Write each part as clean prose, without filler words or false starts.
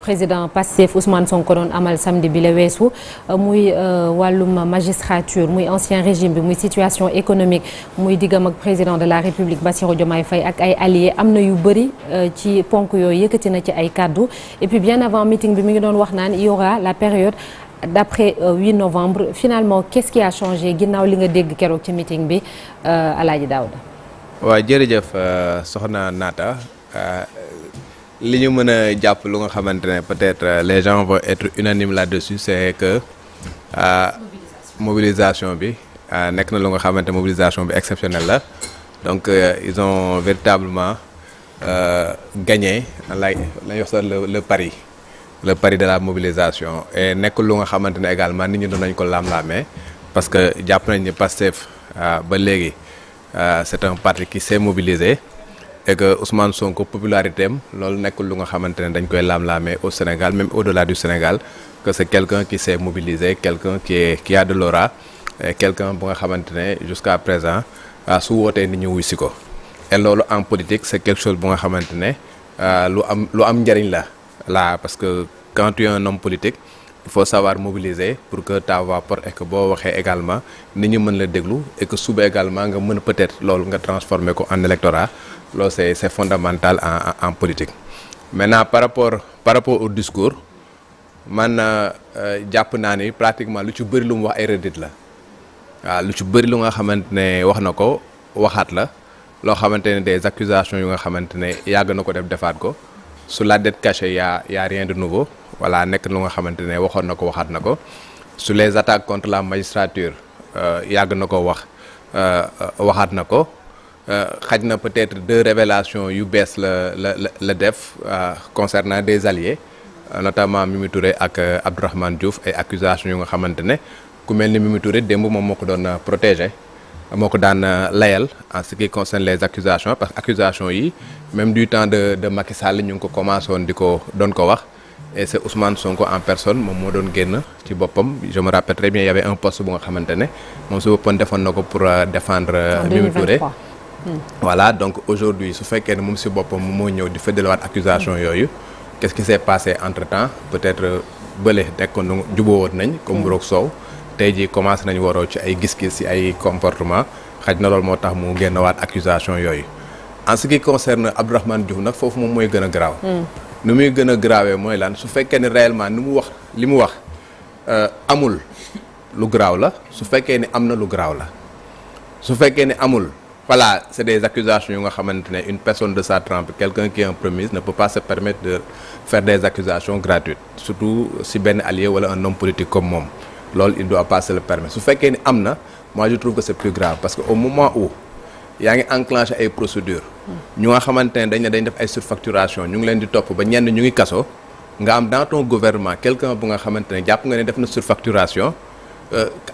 président Pastef Ousmane Sonko doon amal samedi bi la weesu muy wàllum magistrature muy ancien régime bi muy situation économique muy diggam ak président de la République Bassirou Diomaye Faye ak ay alliés am na yu bëri ci ponk yooyu yëkkati na ci ay kàddu et puis bien avant meeting bi mi ngi doon wax naan il y aura la période d'après 8 novembre finalement qu'est-ce qui a changé ginnaaw li nga dégg keroog ci meeting bi Alaaji Daouda. waaw jërëjëf soxna Naata li ñu mën a jàpp lu nga xamante ne peut-être les gens vont être unanimes là-dessus c'est que mobilisation bi nekk na lu nga xamante mobilisation bi exceptionnelle la donc ils ont véritablement gagné la wax sax le pari de la mobilisation et nekk lu nga xamante ne également nit ñi doon nañ ko laam-laamee parce que jàpp nañ ni Pastef ba léegi c'est un parti qui s'est mobilisé et que Ousmane Sonko popularité am loolu nekkul lu nga xamante ne dañ koy laam-laamee au Sénégal même au-delà du Sénégal que c'est quelqu'un qui s'est mobilisé quelqu'un qui a de l'aura et quelqu'un bu nga xamante ne jusqu'à présent su wootee nit ñi wuy si ko et loolu en politique c'est quelque chose bu nga xamante ne lu am njariñ la parce que quand tu es un homme politique il faut savoir mobiliser pour que ta voix porte et que boo waxee également nit ñi mën la déglu et que suba également nga mën peut-être loolu nga transformer ko en électorat loolu c'est fondamental en politique. Maintenant par rapport au discours man jàpp naa ni pratiquement lu ci bëri lu mu wax ay redite la waaw lu ci bëri lu nga xamante ne wax na ko waxaat la loo xamante ne des accusations yu nga xamante ne yàgg na ko defaat ko sur la dette cachée y a rien de nouveau voilà nekk lu nga xamante ne waxoon na ko waxaat na ko sur les attaques contre la magistrature yàgg na ko waxaat na ko xaj na peut-être 2 révélations yu bees la def concernant des alliés notamment Mimi Touré ak Abdourahmane Diouf ay accusations yu nga xamante ne ku mel ni Mimi Touré démb moom moo ko doon protéger moo ko daan layal en ce qui concerne les accusations parce que accusations yi même du temps de Macky Sall ñu ngi ko commencé woon doon ko wax et c'est Ousmane Sonko en personne moom moo doon génn ci boppam je me rappelle très bien il y avait un poste bu nga xamante ne moom su boppam defoon na ko pour défendre Mimi Touré voilà donc aujourd'hui su fekkee ne moom si boppam moo ñëw di feddaliwaat accusation yooyu qu'est-ce qui s'est passé entre-temps peut-être bële nekkoon jubóo woon nañ comme mburoog soow tey jii commencé nañu waroo ci ay gis-gis ci ay comportement xaj na loolu moo tax mu génnewaat accusation yooyu en ce qui concerne Abdourahmane Diouf nag foofu moom mooy gën a garaaw nu muy gën a garaawee mooy lan su fekkee ne réellement li mu wax amul lu garaaw la su fekkee ne am na lu garaaw la su fekkee ne amul voilà c'est des accusations yu nga xamante ne une personne de sa trempe quelqu'un qui est un premier ne peut pas se permettre de faire des accusations gratuites surtout si benn allié wala un homme politique comme moom loolu il doit pas se le permettre su fekkee ni am na moi je trouve que c'est plus grave parce que au moment où yaa ngi enclenché ay procédures ñu nga xamante ne dañ def ay surfacturation ñu ngi leen di topp ba ñenn ñu ngi kaso nga am dans ton gouvernement quelqu'un bu nga xamante ne jàpp nga ne def na surfacturation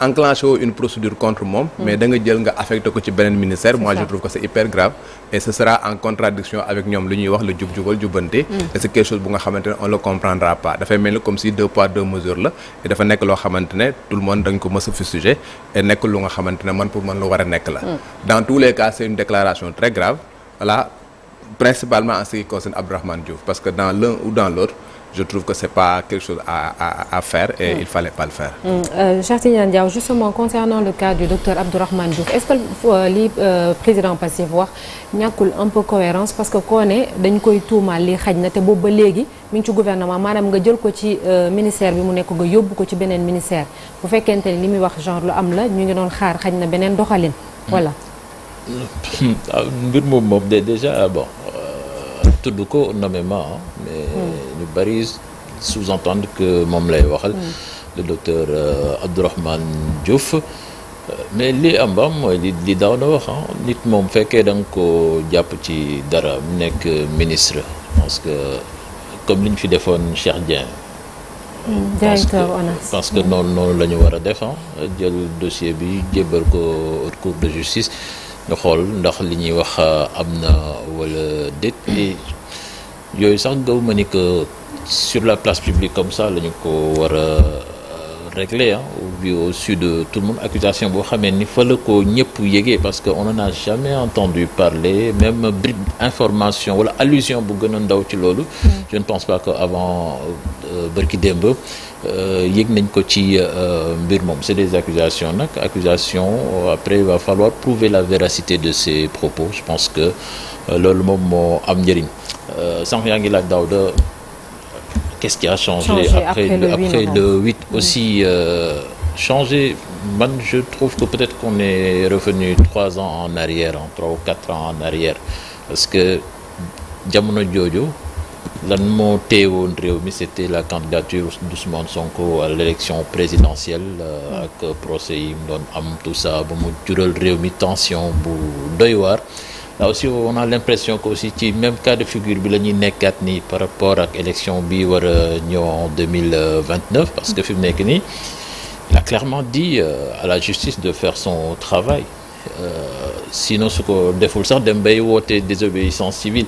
enclenché une procédure contre moom mais da nga jël nga affecté ko ci beneen ministère moi je trouve que c'est hyper grave et ce sera en contradiction avec ñoom lu ñuy wax le jub-jubal jubbante et c'est quelque chose bu nga xamante ne on le comprendra pas dafay mel ni comme si 2 poids 2 mesures la et dafa nekk loo xamante ne tout le monde dañ ko mës a fustiger et nekk lu nga xamante ne man pour man lu war a nekk la dans tous les cas c'est une déclaration très grave voilà principalement en ce qui concerne Abdourahmane Diouf parce que dans l'un ou dans l'autre je trouve que c'est pas quelque chose à faire et il fallait pas le faire. Cheikh Tidiane Diaw justement concernant le cas du docteur Abdourahmane Diouf est-ce que li président Pastef wax ñàkkul un peu cohérence parce que koo ne dañ koy tuumaal li xaj na te boobu ba léegi mi ngi ci gouvernement maanaam nga jël ko ci ministère bi mu nekk nga yóbbu ko ci beneen ministère bu fekkente ni li muy wax genre lu am la ñu ngi doon xaar xaj na beneen doxalin voilà. mbir moom déjà bon. tudd ko nommément mais ñu bari sous-entendre que moom lay waxal le docteur Abdourahmane Diouf mais li am ba mooy li daaw na wax nit moom fekkee da nga ko jàpp ci dara mu nekk ministre parce que comme li ñu fi defoon Cheikh Dieng directeur ONAS parce que noonu la ñu war a def jël dossier bi jébbal ko haute cour de justice ñu xool ndax li ñuy wax am na wala déet yooyu sax gaw ma ni que sur la place publique comme ça la ñu ko war a réglé au sud de tout le monde accusation boo xamee ni fa la ko ñëpp yégee parce que on n'en a jamais entendu parler même bribe information wala allusion bu gën a ndaw ci loolu je ne pense pas que avant bërki démb yëg nañ ko ci mbir moom c'est des accusations nag après il va falloir prouver la véracité de ces propos je pense que loolu moom moo am njëriñ sànq yaa ngi laaj Daouda qu'est-ce qui a changé après le 8 aussi changé man je trouve que peut-être qu'on est revenu 3 ans en arrière 3 ou 4 ans en arrière parce que jamono jooju lan moo teewoon réew mi c'était la candidature d'Ousmane Sonko à l'élection présidentielle ak procès yi mu doon am tout ça ba mu jural réew mi tension bu doy waar là aussi on a l'impression que aussi ci même cas de figure bi la ñuy nekkaat ni par rapport ak élection bi war a ñëw en 2029 parce que fi mu nekk nii il a clairement dit à la justice de faire son travail sinon su ko deful sax dem bay woote désobéissance civile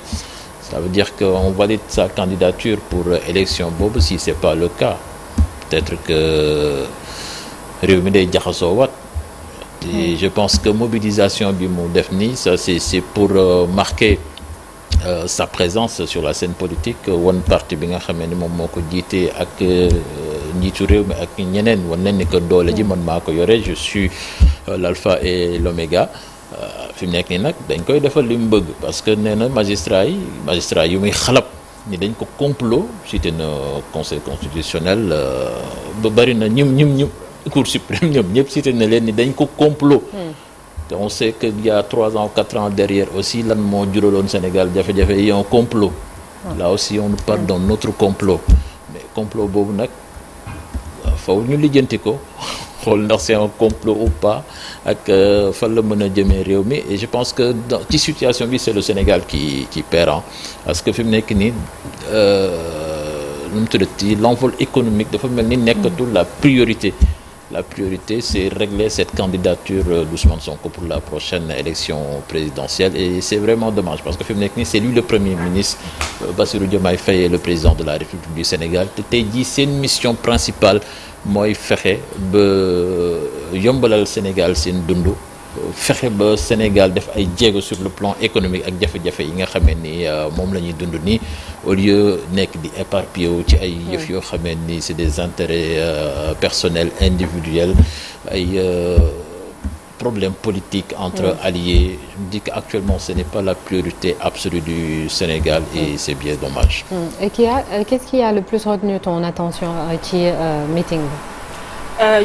ça veut dire qu'on valide sa candidature pour élection boobu si c'est pas le cas peut-être que réew mi day jaxasoo wat et je pense que mobilisation bi mu def nii ça c'est pour marquer sa présence sur la scène politique wan parti bi nga xamee ni moom moo ko jiite ak njiitu réew mi ak ñeneen wan nañ ni que doole ji man maa ko yore je suis l'alpha et l'oméga fi mu nekk nii nag dañ koy defal li mu bëgg parce que nee na magistrat yi muy xalab ni dañ ko complot cité na conseil constitutionnel ba bari na ñim cour suprême ñoom ñëpp cité na leen ni dañ ko complot te on sait que il y a 3 ans ou 4 ans derrière aussi lan moo juraloon Sénégal jafe-jafe yi un complot là aussi on nous parle d'un autre complot mais complot boobu nag faw ñu lijjanti ko xool ndax c'est un complot ou pas ak fan la mën a jëmee réew mi et je pense que ci situation bi c'est le Sénégal qui perd parce que fi mu nekk nii nu mu tuddati l'envol économique dafa mel ni nekkatul la priorité c'est régler cette candidature d'Ousmane Sonko pour la prochaine élection présidentielle et c'est vraiment dommage parce que fi mu nekk nii c'est lui le premier ministre Bassirou Diomaye Faye est le président de la République du Sénégal te tey jii seen mission principale mooy fexe ba yombalal Sénégal seen dund fexe ba Sénégal def ay jéego sur le plan économique ak jafe-jafe yi nga xamee ni moom la ñuy dund nii au lieu nekk di éparpillé wu ci ay yëf yoo xamee ni c'est des intérêts personnels individuels ay problèmes politiques entre alliés je me dis qu'actuellement ce n'est pas la priorité absolue du Sénégal et c'est bien dommage. Et qu'est-ce qui a le plus retenu ton attention ci meeting bi?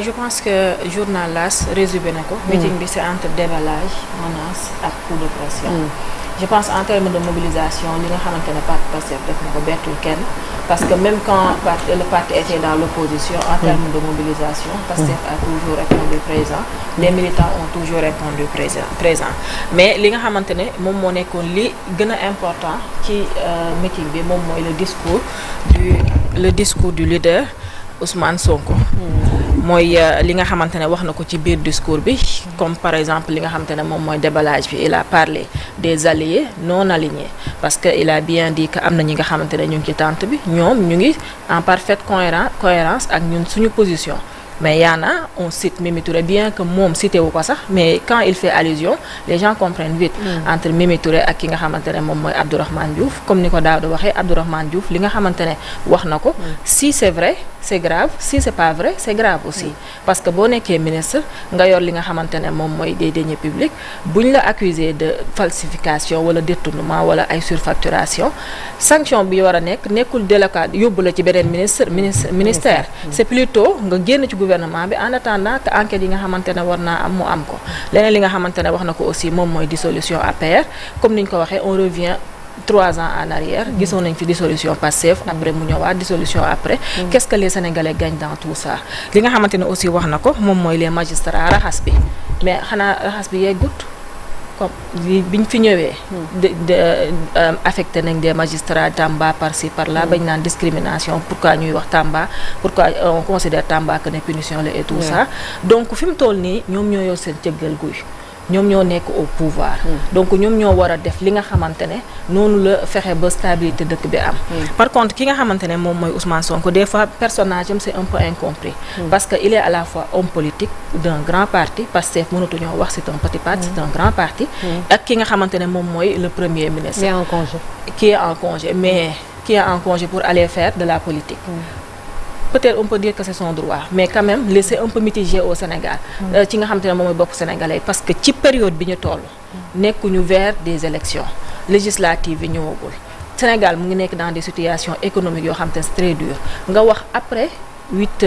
Je pense que journal L'As résumé na ko. meeting bi c'est entre déballage menace ak coup de pression. Je pense en termes de mobilisation li nga xamante ne parti Pastef def na ko bettul kenn parce que même quand le parti était dans l'opposition en termes de mobilisation Pastef a toujours répondu présent les militants ont toujours répondu présent mais li nga xamante ne moom moo nekkoon li gën a important ci meeting bi moom mooy le discours du leader Ousmane Sonko. mooy li nga xamante ne wax na ko ci biir discours bi comme par exemple li nga xamante ne moom mooy déballage bi il a parlé des alliés non alignés parce que il a bien dit que am na ñi nga xamante ne ñu ngi ci tente bi ñoom ñu ngi en parfaite cohérence ak ñun suñu position mais y en a on cite Mimi Touré bien que moom cité wu ko sax mais quand il fait allusion les gens comprennent vite entre Mimi Touré ak ki nga xamante ne moom mooy Abdourahmane Diouf comme ni ko Daouda waxee Abdourahmane Diouf li nga xamante ne wax na ko si c'est vrai c'est grave si c'est pas vrai c'est grave aussi parce que boo nekkee ministre nga yor li nga xamante ne moom mooy des deniers publics buñ la accuser de falsification wala détournement wala ay surfacturation sanction bi war a nekkul délocat yóbbu la ci beneen ministère c'est plutôt nga génn ci gouvernement bi en attendant que enquête yi nga xamante ne war naa am mu am ko leneen li nga xamante ne wax na ko aussi moom mooy dissolution APR comme niñ ko waxee on revient 3 ans en arrière gisoon nañ fi dissolution Pastef après mu ñëwaat dissolution après qu'est-ce que les Sénégalais gagnent dans tout ça li nga xamante ne aussi wax na ko moom mooy les magistrats raxas bi mais xanaa raxas bi yeggut comme biñ fi ñëwee affecté nañ des magistrats Tamba par-ci par-là bañ naan discrimination pourquoi ñuy wax Tamba pourquoi on considère Tamba que ne punition la et tout ça donc fi mu toll nii ñoom ñoo yor seen cëggal guy ñoom ñoo nekk au pouvoir. donc ñoom ñoo war a def li nga xamante ne noonu la fexe ba stabilité dëkk bi am. par contre ki nga xamante ne moom mooy Ousmane Sonko des fois personnage am c'est un peu incompris. parce que il est à la fois homme politique d'un grand parti Pastef mënatuñoo wax c'est un petit parti c'est un grand parti. ak ki nga xamante ne moom mooy le premier ministre. qui est en congé. qui est en congé mais qui est en congé pour aller faire de la politique. peut-être on peut dire que c'est son droit mais quand même laisser un peu mitigé au Sénégal. ci nga xamante ne moom mooy bopp sénégalais parce que ci période bi ñu toll. nekkuñu vers des élections législatives yi ñëwagul. Sénégal mu ngi nekk dans des situations économiques yoo xam te ne c'est très dur nga wax après 8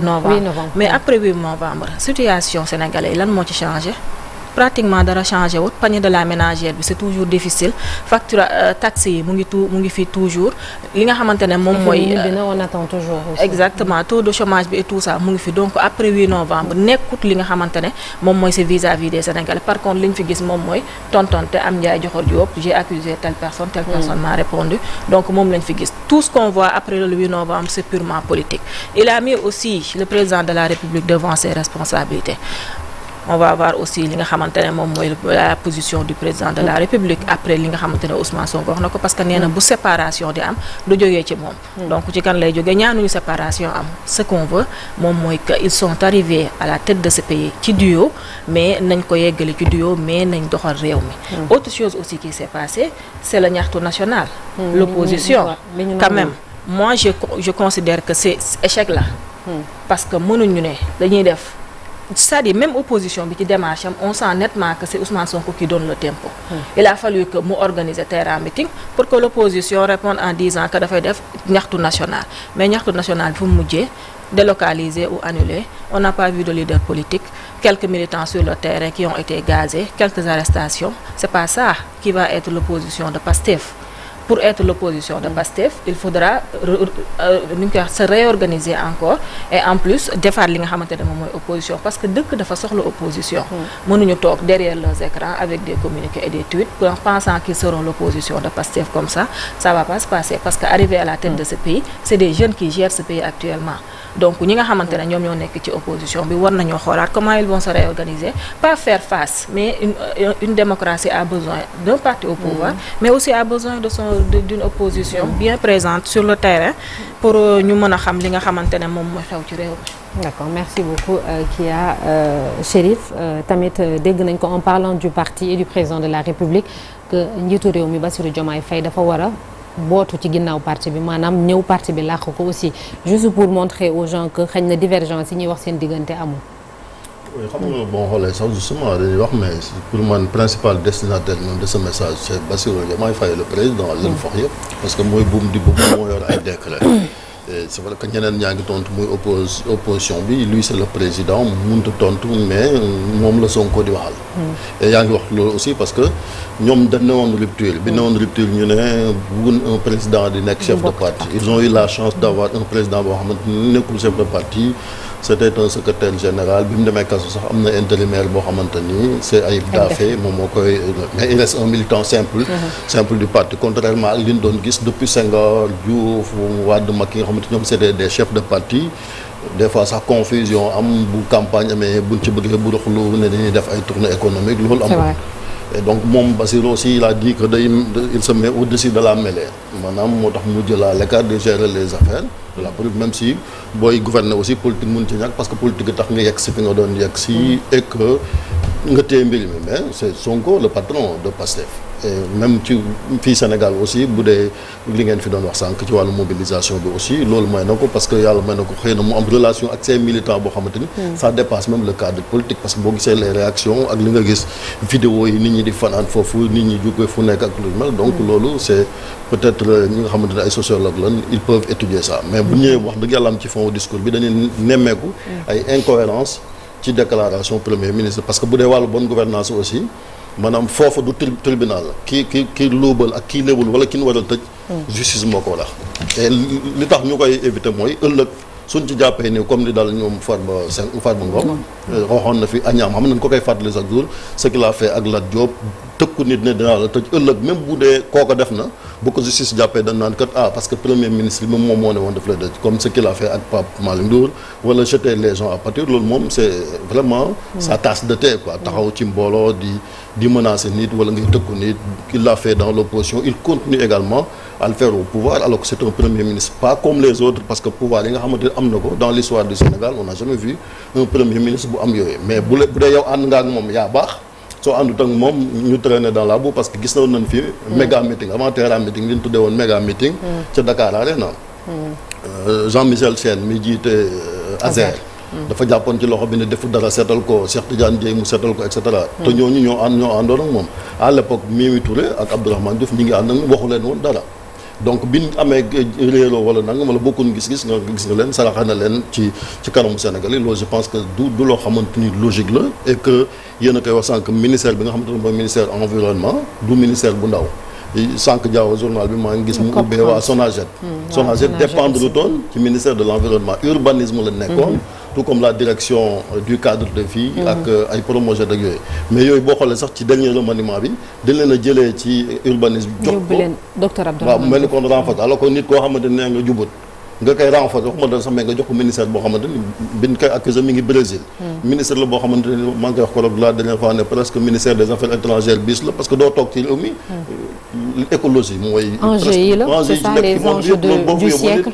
novembre. Mais après 8 novembre situation sénégalais lan moo ci changé. pratiquement dara changé wut panier de la ménagère bi c'est toujours difficile facture taxes yi mu ngi fi toujours li nga xamante ne moom mooy on attend toujours aussi. exactement taux de chômage bi et tout ça mu ngi fi donc après 8 novembre nekkut li nga xamante ne moom mooy c'est vis-à-vis des Sénégalais par contre li ñu fi gis moom mooy tontonte am Ndiaye joxor Diop j'ai accusé telle personne m'a répondu donc moom lañ fi gis tout ce qu'on voit après le 8 novembre c'est purement politique il a mis aussi le président de la République devant ses responsabilités. On va voir aussi li nga xamante ne moom mooy la position du président de la République après li nga xamante ne Ousmane Sonko wax na ko parce que nee na bu séparation di am du jógee ci moom. donc ci kan lay jógee ñaanuñu séparation am ce qu'on veut moom mooy que ils sont arrivés à la tête de ce pays ci duo mais nañ ko yeggali ci duo mais nañ doxal réew mi. autre chose aussi qui s'est passé c'est le ñaxtu national. l'opposition quand même moi je considère que c'est échec là. parce que mënuñu ne dañuy def. c'est-à-dire même opposition bi ci démarche am on sent nettement que c'est Ousmane Sonko qui donne le tempo. Il a fallu que mu organiser terrain meeting pour que l'opposition réponde en disant que dafay def ñaxtu national mais ñaxtu national bi fu mu mujjee délocalisé ou annulé on n'a pas vu de leader politique quelques militants sur le terrain qui ont été gazés quelques arrestations c'est pas ça qui va être l'opposition de Pastef. Pour être l'opposition de Pastef il faudra se réorganiser encore et en plus defaat li nga xamante ne moom mooy opposition parce que dëkk dafa soxla opposition mënuñu toog derrière leurs écrans avec des communiqués et des tweets pensant qu'ils seront l'opposition de Pastef comme ça va pas se passer parce que arrivé à la tête de ce pays c'est des jeunes qui gèrent ce pays actuellement donc ñi nga xamante ne ñoom ñoo nekk ci opposition bi war nañoo xoolaat comment ils vont se réorganiser pas faire face mais une démocratie a besoin d'un parti au pouvoir mais aussi a besoin d'une opposition bien présente sur le terrain pour ñu mën a xam li nga xamante ne moom mooy xew ci réew mi. D'accord, merci beaucoup Kia. Chérif tamit dégg nañ ko en parlant du parti et du président de la République que njiitu réew mi Bassirou Diomaye Faye dafa war a bootu ci ginnaaw parti bi maanaam ñëw parti bi làq ko aussi juste pour montrer aux gens que xëy na divergence yi ñuy wax seen diggante amul. oui xam nga bon xoolee sax justement dañuy wax mais pour man principal destinataire de ce message c'est Bassirou Diomaye Faye le président lañ fox yëpp parce que mooy buum di buum moo yor ay décret et c'est vrai que ñeneen ñaa ngi tontu muy opposition bi lui c'est le président mënut a tontu mais moom la Sonko di waxal. et yaa ngi wax loolu aussi parce que ñoom dañ ne woon rupture bi ne woon rupture ñu ne bëggun un président di nekk chef de parti ils ont eu la chance d'avoir un président boo xamante ni nekkul chef de parti. c'était un secrétaire général bi mu demee kaso sax am na intérimaire boo xamante ni c'est Ayib Daffé moom moo koy mais il reste un militant simple du parti contrairement ak li ñu doon gis depuis Senghor Diouf Wade Macky nga xamante ñoom c'était des chefs de parti des fois sax confusion am bu campagne amee buñ ci bëggee bu doxlu ne dañuy def ay tournées économiques loolu amul et donc moom Bassirou aussi il a dit que il se met au-dessus de la mêlée maanaam moo tax mu jël à l'écart de gérer les affaires de la politique même si booy gouverner aussi politique mun ci ñàkk parce que politique tax nga yegg si fi nga doon yegg si et que nga téye mbir mi mais c'est Sonko le patron de Pastef et même ci fii Sénégal aussi bu dee li ngeen fi doon wax sànq ci wàllu mobilisation bi aussi loolu may na ko parce que yàlla may na ko xëy na mu am relation ak ses militants boo xamante ni ça dépasse même le cadre politique parce que boo gisee les réactions ak li nga gis vidéo yi nit ñi di fanaan foofu nit ñi jóge fu nekk ak lu mel donc loolu c'est peut-être ñi nga xamante ne ay sociologues lan ils peuvent étudier ça mais bu ñëwee wax dëgg yàlla am ci fond discours bi dañuy nemmeeku ay incohérences ci déclaration premier ministre parce que bu dee wàllu bonne gouvernance aussi maanaam foofu du tribunal ki luubal ak kii léebul wala ki ñu war a tëj justice moo ko war et li tax ñu koy éviter mooy ëllëg suñ ci jàppee ni comme li daal ñoom Farba Ngom waxoon na fi Agnam xam nañ ko koy fàttali chaque jour ce qu'il a fait ak Lat Diop tëkku nit ne dinaa la tëj ëllëg même bu dee kooko def na bu ko justice jàppee dañ naan kat parce que premier ministre bi moom moo ne woon daf la dëj comme ce qu'il a fait ak Pape Malick Ndour wala jeter les gens à pâture loolu moom c'est vraiment sa tasse de thé quoi taxaw ci mbooloo di menacer nit wala ngay tëkku nit il l'a fait dans l'opposition il continue également à le faire au pouvoir alors que c'est un premier ministre pas comme les autres parce que pouvoir yi nga xamante ne am na ko dans l'histoire du Sénégal on n'a jamais vu un premier ministre bu am yooyu mais bu dee yow ànd nga ak moom yaa baax soo àndut ak moom ñu traîner dans la boue parce que gis nañ fi méga meeting avant Terra meeting li ñu tuddee woon méga meeting ca Dakar Arena Jean-Michel Sène mi jiite Azer dafa jàppoon ci loxo bi ne defu dara seetal ko Cheikh Tidiane Dièye mu seetal ko et cetera te ñooñu ñoo àndoon ak moom à l'époque Mimi Touré ak Abdourahmane Diouf ñi ngi ànd ak waxu leen woon dara donc bi ñu amee réeroo wala nanga wala bokkuñ gis-gis nga gis nga leen saraxa na leen ci kanamu Sénégal yi loolu je pense que du loo xamante ni logique la et que yéen a koy wax sànq ministère bi nga xamante ne mooy ministère environnement du ministère bu ndaw sànq Diaw journal bi maa ngi gis mu ubbee waa Sonaged dépendre toon ci ministère de l'environnement urbanisme la nekkoon tout comme la direction du cadre de vie ak ay promogé ak yooyu mais yooyu boo xoolee sax ci dernier remaniement bi dañ leen a jëlee ci urbanisme jox ko docteur Abdourahmane waaw mel ni kon renforcer alors que nit koo xamante ne nga jubut nga koy renforcer waxuma dara sax mais nga jox ko ministère boo xamante ni biñ koy accusé mi ngi Brésil ministère la boo xamante ni maa ngi koy wax ko la dernière fois ne presque ministère des affaires étrangères bis la parce que doo toog ci réew mi écologie mooy enjeux yi la c'est ça les enjeux du siècle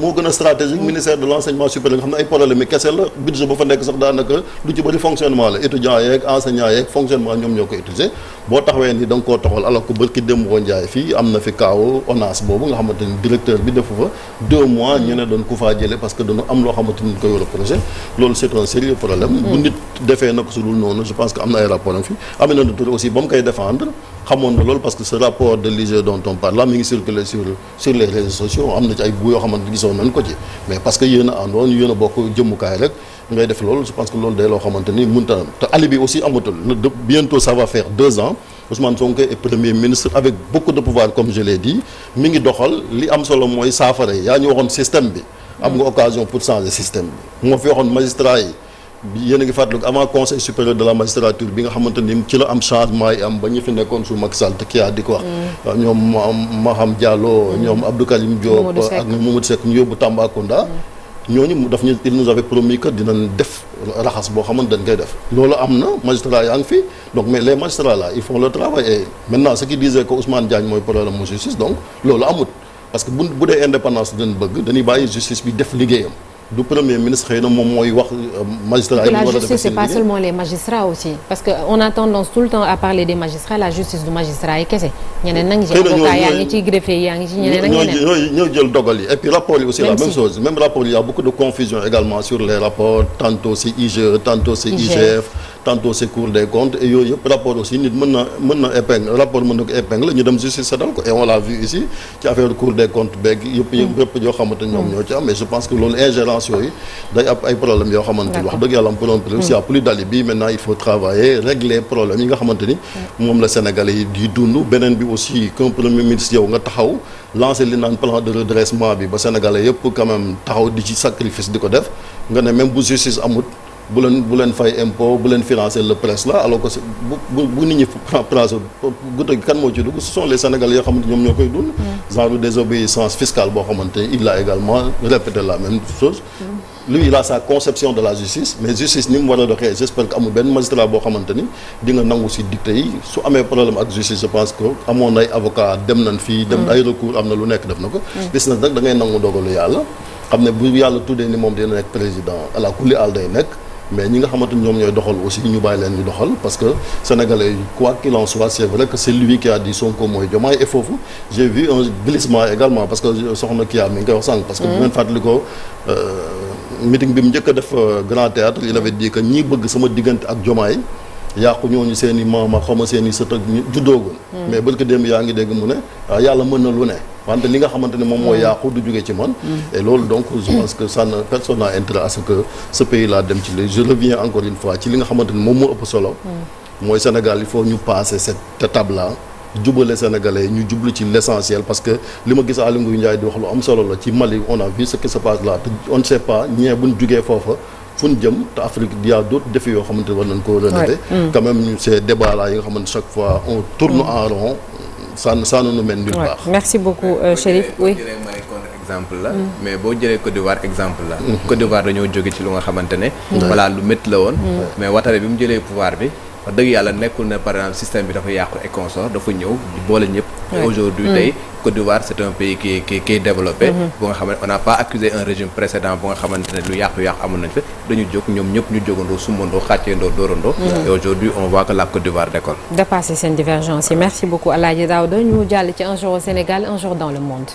moo gën a stratégique ministère de l'enseignement supérieur nga xam ne ay problème yi kese la budget ba fa nekk sax daanaka lu ci bëri fonctionnement la étudiants yeeg enseignants yeeg fonctionnement ñoom ñoo ko utiliser boo taxawee ni da nga koo toxal alors que bërki démb boo njaay fii am na fi kaaw ONAS boobu nga xamante ni directeur bi defu fa 2 mois ñu ne doon ku faa jële parce que dañu am loo xamante ni ñu koy reproché loolu c'est un sérieux problème bu nit defee na ko su dul noonu je pense que am na ay rapport am fi Aminata Touré aussi ba mu koy défendre xamoon na loolu parce que ce rapport de l'IGE dont on parle là mi ngi circuler sur les réseaux sociaux am na ci ay bu yoo xamante ni gisoon nañ ko ci mais parce que yéen a àndoon yéen a bokk jëmmukaay rek ngay def loolu je pense que loolu day loo xamante ni mënta am te alibi aussi amatul bientôt ça va faire 2 ans Ousmane Sonko est premier ministre avec beaucoup de pouvoir comme je l'ai dit mi ngi doxal li am solo mooy saafara yi yaa ñu waxoon système bi am nga occasion pour changer système bi moo fi waxoon magistrat yi yéen a ngi fàttaliku avant conseil supérieur de la magistrature bi nga xamante ni ci la am changement yi am ba ñu fi nekkoon su Macky Sall te kii di ko wax ñoom Maham Diallo ñoom Abdou Karim Diop ak Mamadou Seck ñu yóbbu Tambacounda ñooñu daf ñu il nous avait promis que dinañ def raxas boo xamante dañ koy def loolu am na magistrat yaa ngi fi donc mais les magistrats là ils font le travail et maintenant ce qui disait que Ousmane Diagne mooy problème mu justice donc loolu amut parce que bu dee indépendance dañ bëgg dañuy bàyyi justice bi def liggéeyam du premier ministre xëy na moom mooy wax magistrat yi. la justice c'est pas seulement les magistrats aussi parce que on a tendance tout le temps à parler des magistrats la justice du magistrat yi kese ñeneen nag ci avocat yaa ngi ci greffier yaa ngi ci ñeneen ak ñeneen ñoo jël dogal yi et puis rapport yi aussi la même chose même rapport il y a beaucoup de confusion également sur les rapports tantôt c'est IGE tantôt c'est IGF tantôt c'est Cour des comptes et yooyu yëpp rapport aussi nit mën na épingle rapport mën na ko épingle ñu dem justice setal ko et on l'a vu ici ci affaire Cour des comptes beeg yëpp yoo xamante ñoom ñoo ci am mais je pense que loolu ingérence yooyu day ab ay problèmes yoo xamante ni wax dëgg yàlla am problème s'il y a plus d'alibi maintenant il faut travailler régler problème yi nga xamante ni moom la Sénégalais yi di dund beneen bi aussi qu'un premier ministre yow nga taxaw lancer li naan plan de redressement bi ba Sénégalais yëpp quand même taxaw di ci sacrifice di ko def nga ne même bu justice amut bu leen fay impôt bu leen financer le presse là alors que bu nit ñi place guddi gi kan moo ci dugg ce sont les Sénégalais yoo xamante ñoom ñoo koy dund genre désobéissance fiscale boo xamante il a également répété la même chose lui il a sa conception de la justice mais justice ni mu war a doxee j'espère que amul benn magistrat boo xamante ni di nga nangu si dicté yi su amee problème ak justice je pense que amoon ay avocat dem nañ fii dem ay recours am na lu nekk def na ko gis na nag da ngay nangu dogalu yàlla xam ne bu yàlla tuddee ni moom dina nekk président à la kulli àll day nekk mais ñi nga xamante ni ñoom ñooy doxal aussi ñu bàyyi leen ñu doxal parce que sénégalais quoi qu'il en soit c'est vrai que c'est lui qui a dit Sonko mooy Diomaye et foofu j'ai vu un glissement également parce que soxna Kia mi ngi koy wax sànq parce que bu ngeen fàttali ko meeting bi mu njëkk a def Grand Théâtre il avait dit que ñi bëgg sama diggante ak Diomaye yàqu ñooñu seen i maam ak xawma seen i sët ak juddoogun mais barke démb yaa ngi dégg mu ne waaw yàlla mën na lu ne wante li nga xamante ne moom mooy yàqu du jóge ci man et loolu donc je pense que ça ne personne n'a intérêt à ce que ce pays là dem ci li je reviens encore une fois ci li nga xamante ne moom moo ëpp solo mooy Sénégal il faut ñu passer cette étape là jubale Sénégalais ñu jublu ci l'essentiel parce que li ma gis Aly Ngouille Ndiaye di wax lu am solo la ci Mali on a vu ce qui se passe là te on ne sait pas ñee buñ jugee foofa fu ñu jëm te Afrique il y a d'autres défis yoo xamante ne war nañ ko relever. quand même ces débats là yi nga xamante chaque fois on tourne en rond ça ne nous mène nulle part. Merci beaucoup Chérif. Oui. exemple la mais boo jëlee Côte d'Ivoire exemple la Côte d'Ivoire dañoo jóge ci lu nga xamante ne voilà lu métti la woon mais Ouattara bi mu jëlee pouvoir bi wax dëgg yàlla nekkul ne par exemple système bi dafa yàqu et consort dafa ñëw boole ñëpp aujourd'hui tey Côte d'Ivoire c'est un pays qui est développé bu nga xamante on n'a pas accusé un régime précédent bu nga xamante ne lu yàqu-yàqu amoon nañ fi dañu jóg ñoom ñëpp ñu jógandoo sumandoo xàcceendoo dóorandoo et aujourd'hui on voit que la Côte d'Ivoire décolle. Dépasser seen divergence yi merci beaucoup Alaaji Daouda ñu jàll ci un jour au Sénégal un jour dans le monde.